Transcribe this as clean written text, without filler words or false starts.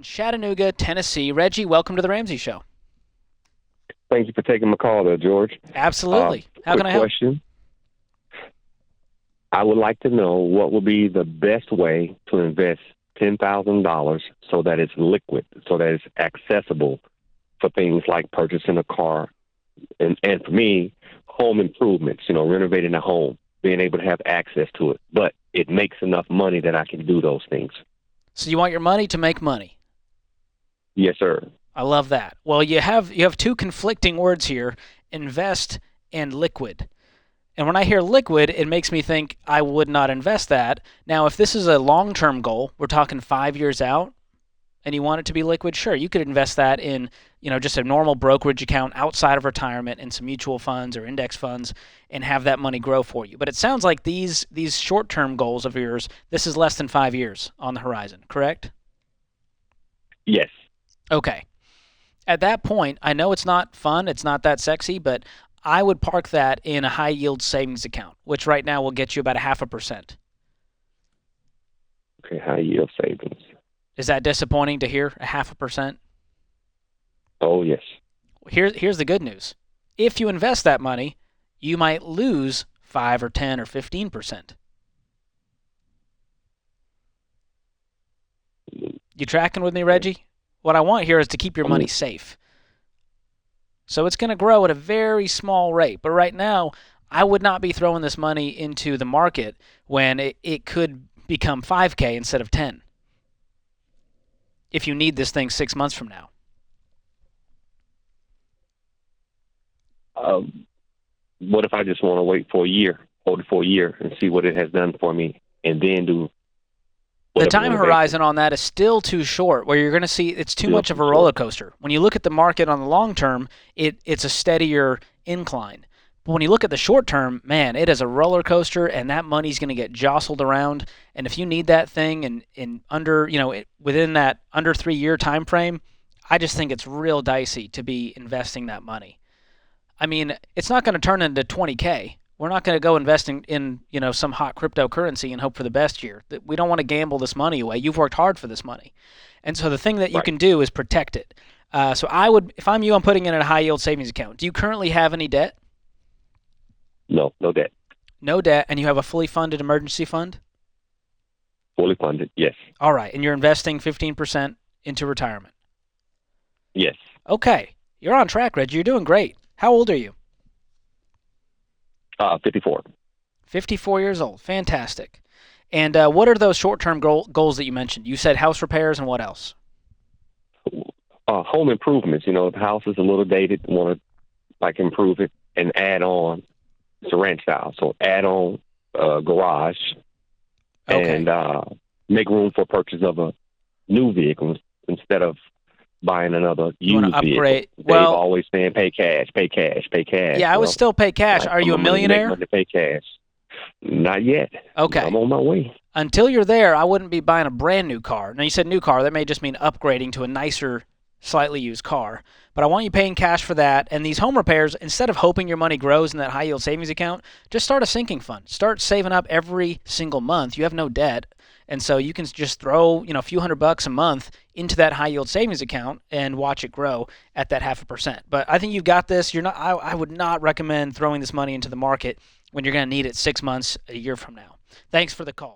Chattanooga, Tennessee. Reggie, welcome to the Ramsey Show. Thank you for taking my call there, George. Absolutely. How can I help? Quick question. I would like to know what would be the best way to invest $10,000 so that it's liquid, so that it's accessible for things like purchasing a car, and for me, home improvements, renovating a home, being able to have access to it. But it makes enough money that I can do those things. So you want your money to make money? Yes, sir. I love that. Well, you have two conflicting words here, invest and liquid. And when I hear liquid, it makes me think I would not invest that. Now, if this is a long-term goal, we're talking 5 years out, and you want it to be liquid, sure, you could invest that in, just a normal brokerage account outside of retirement in some mutual funds or index funds and have that money grow for you. But it sounds like these short-term goals of yours, this is less than 5 years on the horizon, correct? Yes. Okay. At that point, I know it's not fun, it's not that sexy, but I would park that in a high-yield savings account, which right now will get you about 0.5%. Okay, high-yield savings. Is that disappointing to hear, 0.5%? Oh, yes. Here's the good news. If you invest that money, you might lose 5 or 10 or 15%. You tracking with me, Reggie? What I want here is to keep your money safe. So it's going to grow at a very small rate. But right now, I would not be throwing this money into the market when it could become 5K instead of 10 if you need this thing 6 months from now. What if I just want to wait for a year, hold it for a year, and see what it has done for me, and then do the time horizon on that is still too short, where you're going to see it's too much of a roller coaster. When you look at the market on the long term, it's a steadier incline. But when you look at the short term, man, it is a roller coaster, and that money's going to get jostled around. And if you need that thing in under, within that under 3 year time frame, I just think it's real dicey to be investing that money. I mean, it's not going to turn into 20K. We're not going to go investing in some hot cryptocurrency and hope for the best year. We don't want to gamble this money away. You've worked hard for this money. And so the thing that you can do is protect it. So I would, if I'm you, I'm putting it in a high-yield savings account. Do you currently have any debt? No debt. No debt, and you have a fully funded emergency fund? Fully funded, yes. All right, and you're investing 15% into retirement? Yes. Okay, you're on track, Reggie. You're doing great. How old are you? 54. 54 years old. Fantastic. And what are those short-term goals that you mentioned? You said house repairs and what else? Home improvements. The house is a little dated. Want to improve it and add on. It's a ranch style, so add on garage and make room for purchase of a new vehicle instead of buying another used vehicle. They've always saying pay cash. Yeah, I would still pay cash. Are you a millionaire? Money to pay cash. Not yet. Okay. I'm on my way. Until you're there, I wouldn't be buying a brand new car. Now, you said new car. That may just mean upgrading to a nicer, slightly used car. But I want you paying cash for that. And these home repairs, instead of hoping your money grows in that high-yield savings account, just start a sinking fund. Start saving up every single month. You have no debt. And so you can just throw, a few $100 a month into that high-yield savings account and watch it grow at that 0.5%. But I think you've got this. I would not recommend throwing this money into the market when you're going to need it 6 months, a year from now. Thanks for the call.